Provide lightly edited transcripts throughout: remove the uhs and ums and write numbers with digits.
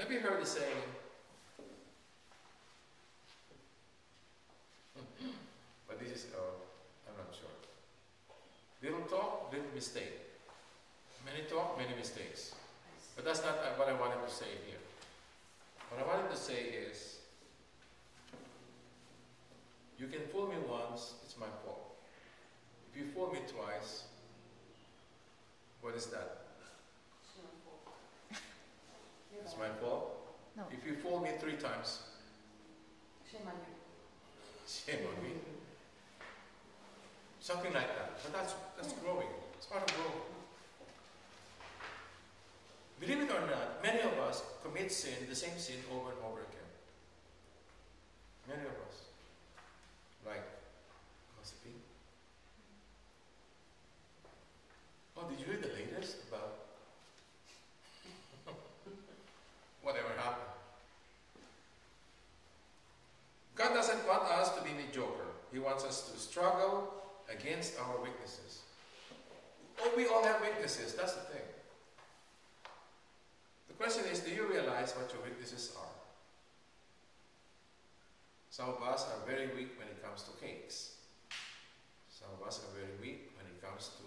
Have you heard the saying, but this is, I'm not sure. Little talk, little mistake. Many talk, many mistakes. But that's not what I wanted to say here. What I wanted to say is, you can fool me once, it's my fault. If you fool me twice, what is that? It's my fault? No. If you fool me 3 times, Shame on you. shame on me. Something like that. But that's growing. It's part of growing. Believe it or not, many of us commit sin, the same sin over and over again. Many of us. Like gossiping. Oh, did you hear the latest about whatever happened? God doesn't want us to be mediocre. He wants us to struggle against our weaknesses. Oh, we all have weaknesses. That's the thing. The question is, do you realize what your weaknesses are? Some of us are very weak when it comes to cakes. Some of us are very weak when it comes to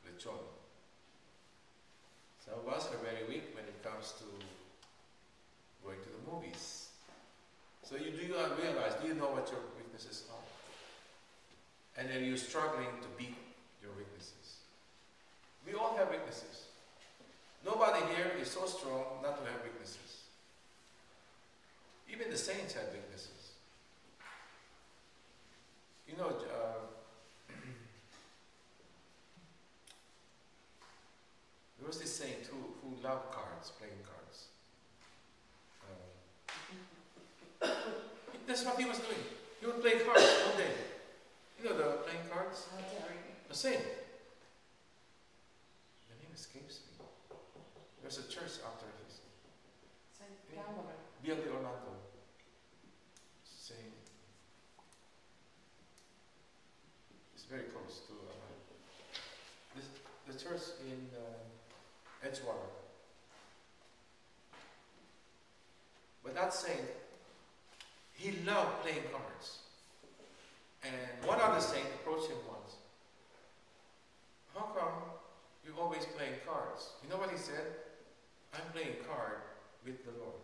lechon. Some of us are very weak when it comes to going to the movies. So do you realize, do you know what your weaknesses are? And are you struggling to beat your weaknesses? We all have weaknesses. Nobody here is so strong not to have weaknesses. Even the saints have weaknesses. You know, there was this saint who loved cards, playing cards. That's what he was doing. He would play cards all day. You know the playing cards? A saint. The name escapes me. There's a church after his. Belleville, Orlando. Saint. It's very close to the church in Edgewater. But that saint, he loved playing cards. And one other saint approached him once. How come you're always playing cards? You know what he said? I'm playing card with the Lord.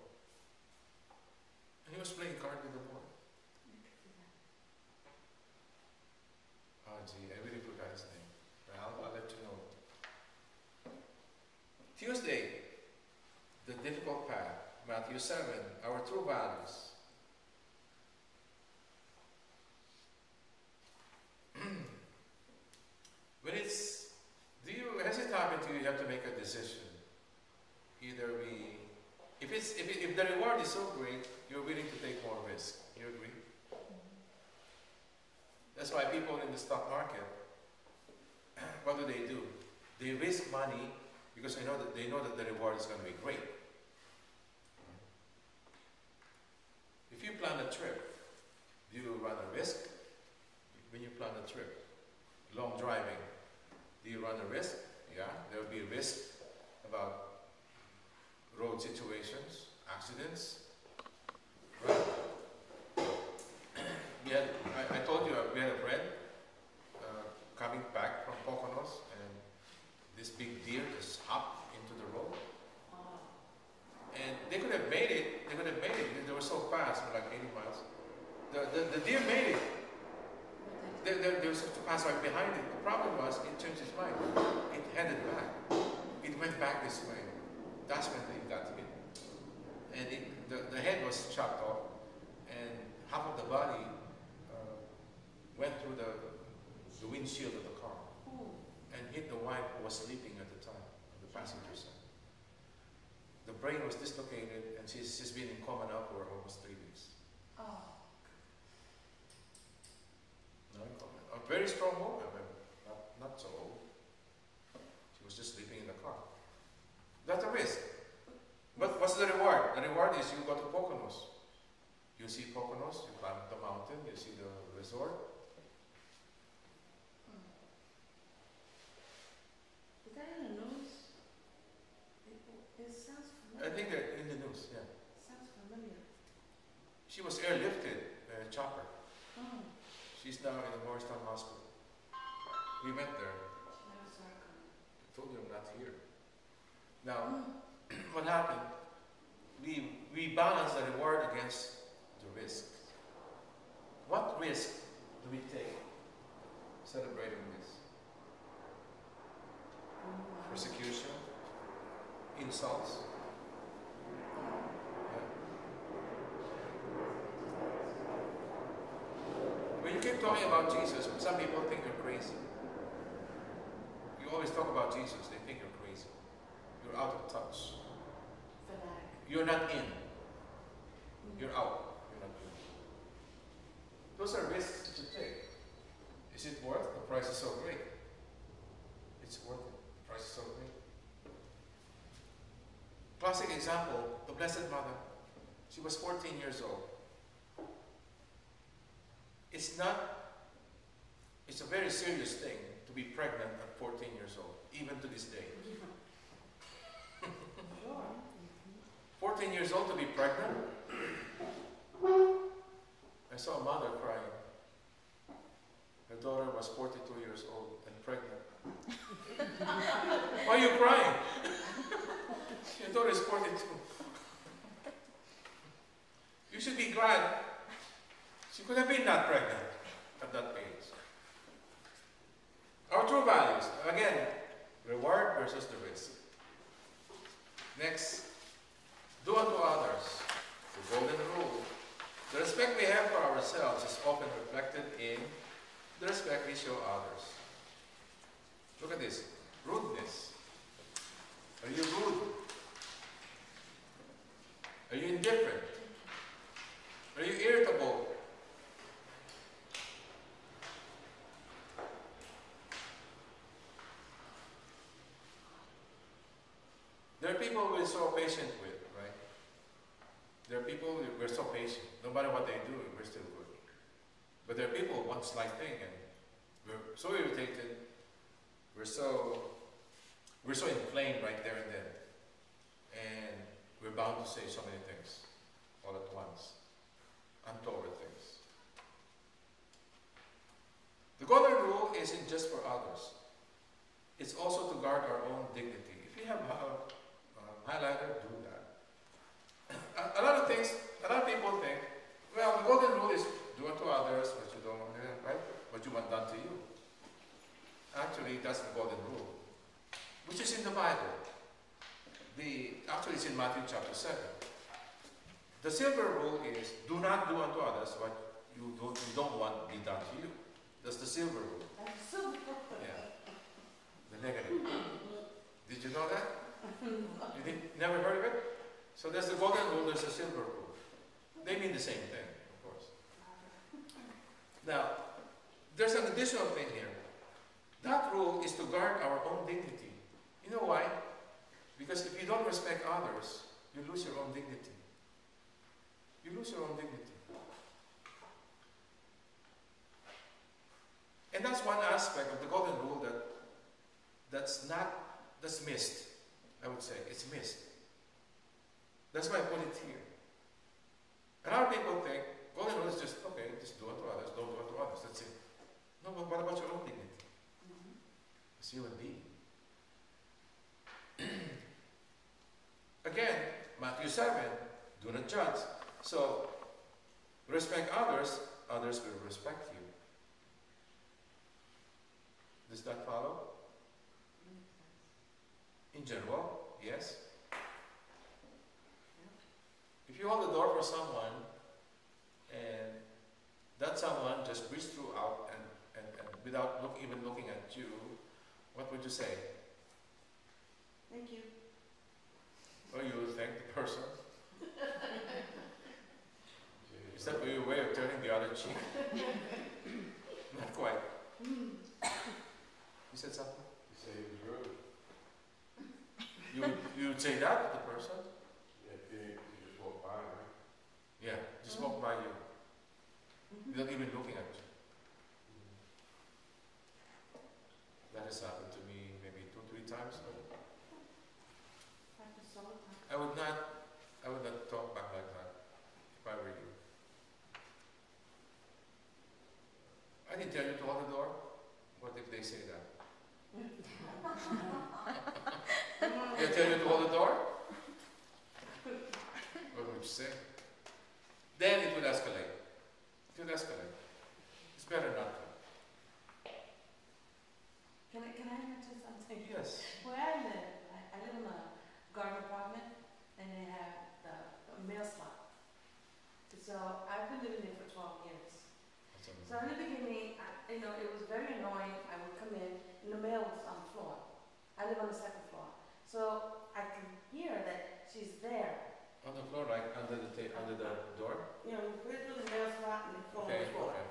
And he was playing card with the Lord. Oh gee, I really forgot his name. I'll let you know. Tuesday, the difficult path. Matthew 7, our true values. Has it happened to you? You have to make a decision. Either if the reward is so great, you're willing to take more risk. You agree? That's why people in the stock market, what do? They risk money because they know that the reward is going to be great. If you plan a trip, do you run a risk? When you plan a trip, long driving, do you run a risk? Yeah, there will be a risk about road situations, accidents. Right? I told you we had a friend coming back from Poconos, and this big deer just hopped into the road. And they could have made it. They were so fast, like 80 miles. The deer made it. They were supposed to pass right behind it. The problem was, it changed its mind. It headed back. It went back this way. That's when they got hit. And the head was chopped off, and half of the body went through the windshield of the car and hit the wife who was sleeping at the time, on the passenger side. The brain was dislocated, and she's been in coma now for almost 3 weeks. Oh. No, in coma. A very strong woman, but not so old. She was just sleeping in the car. That's a risk. But what's the reward? The reward is you go to Poconos. You see Poconos, you climb the mountain, you see the resort. Is that in the news? It sounds familiar. I think they're in the news. She was airlifted by a chopper. Oh. She's now in the Morristown Hospital. We went there. I told you I'm not here. Now, what happened? We balanced the reward against the risk. What risk do we take celebrating this? Persecution, insults. Yeah. When you keep talking about Jesus, some people think you're crazy. You always talk about Jesus, they think you're crazy. You're out of touch. You're not in. You're out. You're not in. Those are risks to take. Is it worth it? The price is so great. It's worth it. The price is so great. Classic example, the Blessed Mother. She was 14 years old. It's a very serious thing to be pregnant at 14 years old, even to this day. 14 years old to be pregnant? I saw a mother crying. Her daughter was 42 years old and pregnant. Why are you crying? Your daughter is 42. You should be glad. She could have been not pregnant at that age. Our true values. Again, reward versus the risk. Next, do unto others. The golden rule. The respect we have for ourselves is often reflected in the respect we show others. Look at this. Rudeness. Are you rude? Are you indifferent? Are you irritable? There are people we're so patient with, right? There are people we're so patient. No matter what they do, we're still good. But there are people, one slight thing, and we're so irritated, we're so inflamed right there and then. And we're bound to say so many things all at once. Untoward things. The golden rule isn't just for others. It's also to guard our own dignity. If you have a highlighter, do that. A lot of people think, well, the golden rule is do unto others what you don't want, right? What you want done to you. Actually, that's the golden rule, which is in the Bible. Actually, it's in Matthew chapter 7. The silver rule is do not do unto others what you don't want to be done to you. That's the silver rule. Yeah. The negative. Did you know that? You never heard of it? So there's the golden rule, there's the silver rule. They mean the same thing, of course. Now, there's an additional thing here. That rule is to guard our own dignity. You know why? Because if you don't respect others, you lose your own dignity. You lose your own dignity. And that's one aspect of the golden rule that's missed. I would say it's missed. That's why I put it here. A lot of people think golden rule is just okay, just do unto others, don't do unto others. That's it. No, but what about your own dignity? As human being. Again, Matthew 7, do not judge. So, respect others, others will respect you. Does that follow? In general, yes. If you hold the door for someone and that someone just reached through out and without even looking at you, what would you say? Thank you. Or you would thank the person? Is that your way of turning the other cheek? Not quite. You said something? You say he was rude. You would say that to the person? Yeah, you just walk by, right? Yeah, just walk by you. Without even looking at you. That has happened to me maybe 2-3 times. I would not talk back like that if I were you. tell you to hold the door? What if they say that? They tell you to hold the door? What would you say? Then it will escalate. It will escalate. It's better not to. Can I mention something? Yes. Where I live in a garden apartment, and they have the mail slot. So I've been living there for 12 years. So in the beginning, it was very annoying. I would come in, and the mail was on the floor. I live on the second floor. So I can hear that she's there. On the floor, like under the door? You know, we put it through the mail slot and it falls on the floor. Okay.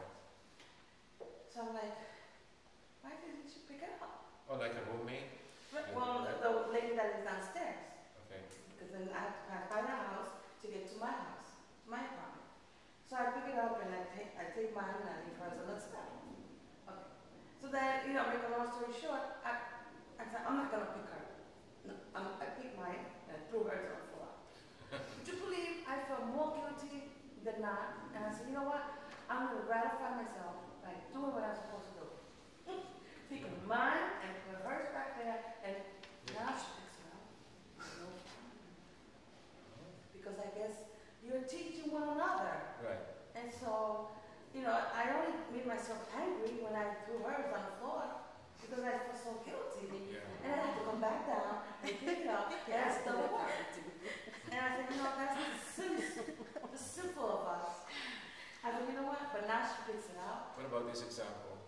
So I'm like, why didn't she pick it up? Oh, like a roommate? Well, the lady that lives downstairs. Okay. Because then I have to pass by the house to get to my house, my apartment. So I pick it up and I take mine and I leave hers on the step. Okay. So then, make a long story short, I said, I'm not gonna pick her. No, I picked mine and I threw hers on the floor. Would you believe I felt more guilty than not? And I said, you know what? I'm gonna gratify myself by doing what I'm supposed to do. Picking mine and put hers back there, and now she picks it up. No problem. Because I guess you're teaching one another. Right. And so, I only made myself angry when I threw hers on the floor because I felt so guilty. Yeah. And I had to come back down and pick it up, and I still worked. And I said, that's the simple of us. I said, you know what? But now she picks it up. What about this example?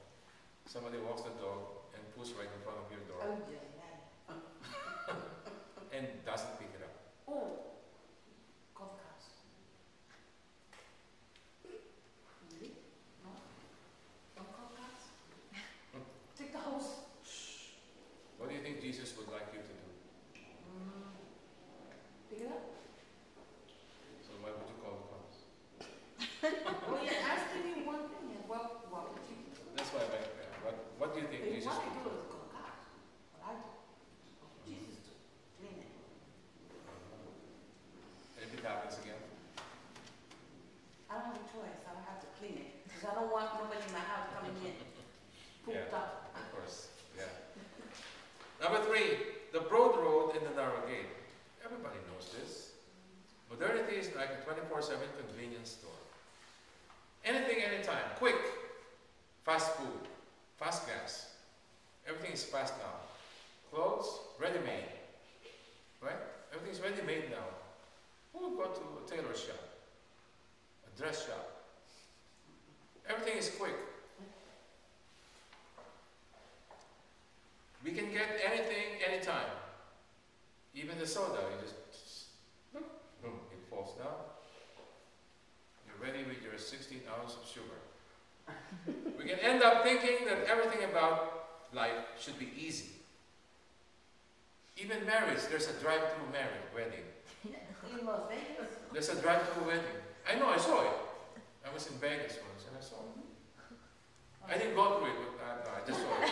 Somebody walks the dog and puts right in front of your door Oh, yeah. and doesn't pick it up. Oh, call the cops. Really? No? Don't call the cops? Take the hose. What do you think Jesus would like you to do? Pick it up. So why would you call the cops? Well, you're asking me one thing, and what would you do? That's why I like that. What do you think Jesus What I would do do? is call the cops. What I do. Jesus do. Clean it. And if it happens again? I don't have a choice. I don't have to clean it. Because I don't want nobody in my house coming in pooped Yeah. up. Of course, yeah. Number 3, the broad road and the narrow gate. Everybody knows this. Modernity is like a 24/7 convenience store. Anything, anytime, quick, fast food, fast gas. Everything is fast now. Clothes, ready-made, right? Everything is ready-made now. Who would go to a tailor shop, a dress shop? Everything is quick. We can get anything, anytime. Even the soda, you just, boom, it falls down. You're ready with your 16 ounces of sugar. We can end up thinking that everything about life should be easy. Even marriage, there's a drive-through wedding. In Las Vegas. There's a drive-through wedding. I know, I saw it. I was in Vegas once and I saw it. I didn't go through it, but I just saw it.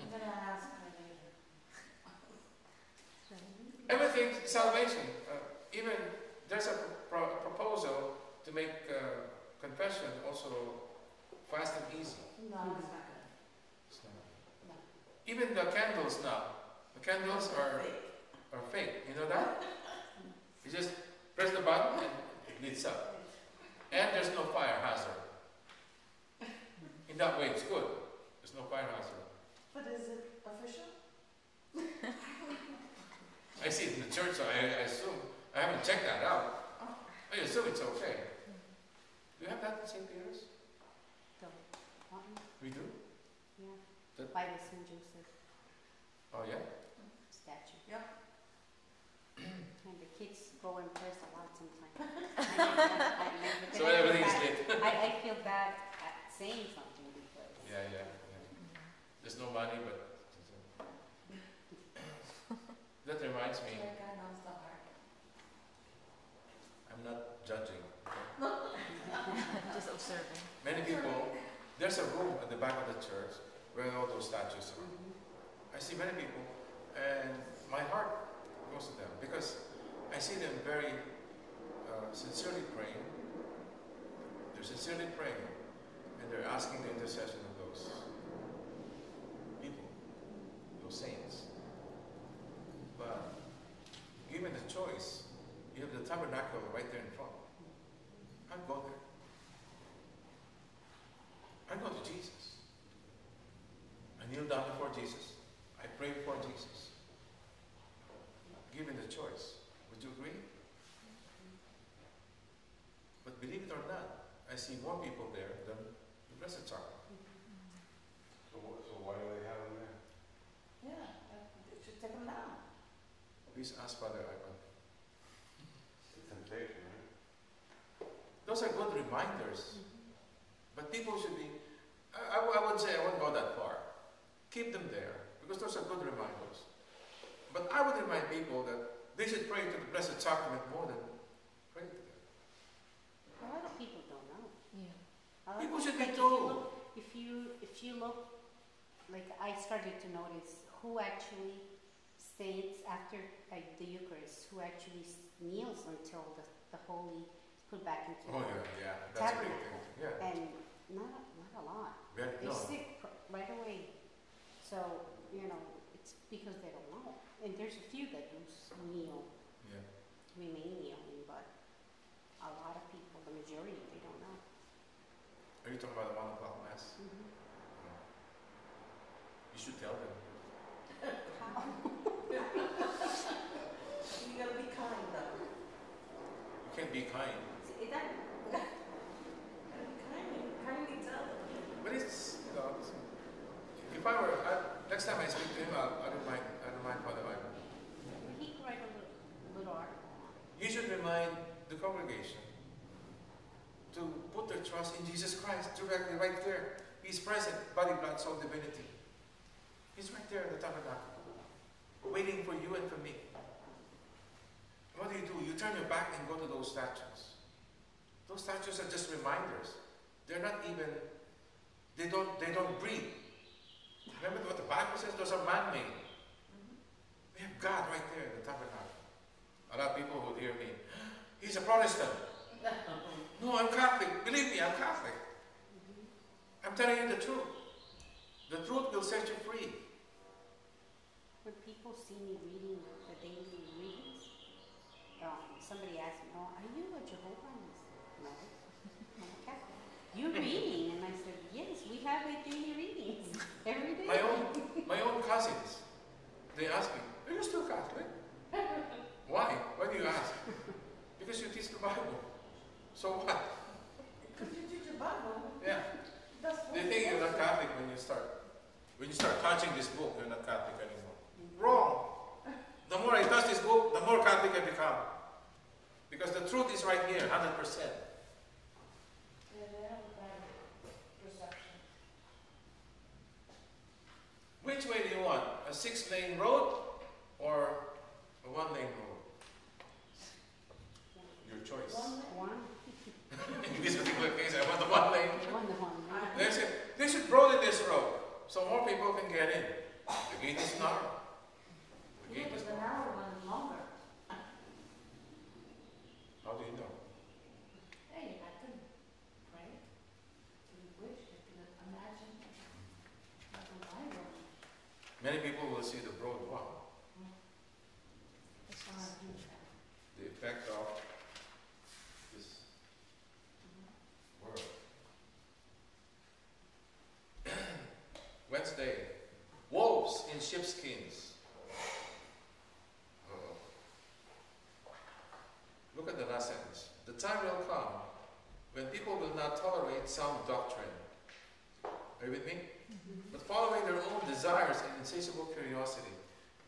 I'm going to ask her later. Everything, salvation. Even there's a proposal to make confession also fast and easy. No, it's not good. It's not. No. Even the candles now. The candles are fake. You know that? You just press the button and it lights up. And there's no fire hazard. In that way, it's good. There's no fire hazard. But is it official? I see it in the church, so I assume. I haven't checked that out. I assume it's okay. Do you have that in St. Peter's? We do? Yeah. That- By the St. Joseph Oh yeah? statue. Yeah. And the kids go and press a lot sometimes. So everything is lit. I feel bad at saying something because. Yeah. There's no money, but that reminds me. That guy knows the heart. I'm not judging. Just observing. Many people. There's a room at the back of the church where all those statues are. I see many people, and my heart goes to them because I see them very sincerely praying. They're sincerely praying, And they're asking the intercession of those people, those saints. But given the choice, you have the tabernacle right there in front. I'd go there. I go to Jesus. I kneel down before Jesus. I pray before Jesus. Given the choice, would you agree? But believe it or not, I see more people there than the Blessed Sacrament. So why do they have them there? Yeah, they should take them down. Please ask Father Ivan. It's a temptation, right? Those are good reminders. But people should be, I would say I wouldn't go that far. Keep them there, because those are good reminders. But I would remind people that they should pray to the Blessed Sacrament more than pray to them. A lot of people don't know. Yeah. A lot People of should be like, told. If you look, like I started to notice who actually stays after like the Eucharist, who actually kneels until the Holy is put back into Oh the yeah, that's a big thing. Yeah. and not a lot. Very, They no. stick right away. So, it's because they don't know. And there's a few that do kneel, Yeah. remain kneeling, but a lot of people, the majority, they don't know. Are you talking about the 1 o'clock Mass? Mm-hmm. No. You should tell them. How? You gotta be kind though. You can't be kind. See, that, kindly tell them. But it's, if I were, next time I speak to him, I don't mind Father Ivan. He could write a little article. He should remind the congregation to put their trust in Jesus Christ directly right there. He's present, body, blood, soul, divinity. He's right there in the tabernacle, waiting for you and for me. What do? You turn your back and go to those statues. Those statues are just reminders. They're not even, they don't breathe. Remember what the Bible says? Those are man-made. We have God right there in the tabernacle. A lot of people would hear me, he's a Protestant. No, I'm Catholic. Believe me, I'm Catholic. I'm telling you the truth. The truth will set you free. When people see me reading the daily readings, somebody asked me, "Oh, are you a Jehovah's Witness?" No, I'm a Catholic. You're reading, and I said, "Yes, we have a daily readings every day." My own cousins, they ask me, are you still Catholic? Why? Why do you ask? Because you teach the Bible. So what? Because you teach the Bible. Yeah. That's They think you're not Catholic when you start touching this book, you're not Catholic anymore. Wrong. The more I touch this book, the more Catholic I become. Because the truth is right here, 100%. Yeah, they have a bad perception. Which way do you want? A 6-lane road or a 1-lane road? Your choice. One. In this particular case, I want the 1-lane. One. They should broaden this road so more people can get in. The gate is narrow. The Yeah, gate is but the narrow. narrow one is longer. How do you know? Hey, I could pray. If you wish, if you could imagine. Like a wide road. Many people will see the broad one. That's why I do that. The effect of this world. Wednesday, wolves in sheepskins. Uh-oh. Look at the last sentence. The time will come when people will not tolerate sound doctrine. Are you with me? But following their own desires and insatiable curiosity.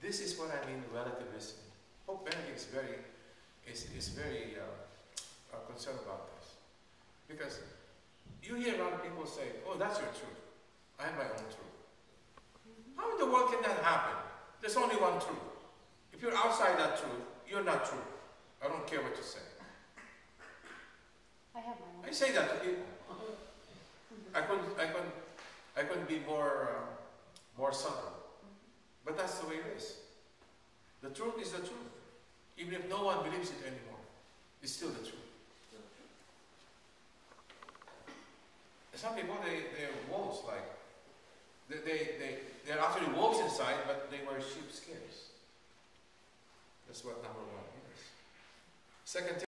This is what I mean relativism. Pope Benedict is very concerned about this. Because you hear a lot of people say, oh, that's your truth. I have my own truth. How in the world can that happen? There's only one truth. If you're outside that truth, you're not true. I don't care what you say. I have my own. I say that to people. I couldn't be more subtle. But that's the way it is. The truth is the truth. Even if no one believes it anymore, it's still the truth. some people, they're wolves, like, they're actually wolves inside, but they wear sheep skins. That's what number 1 is. Second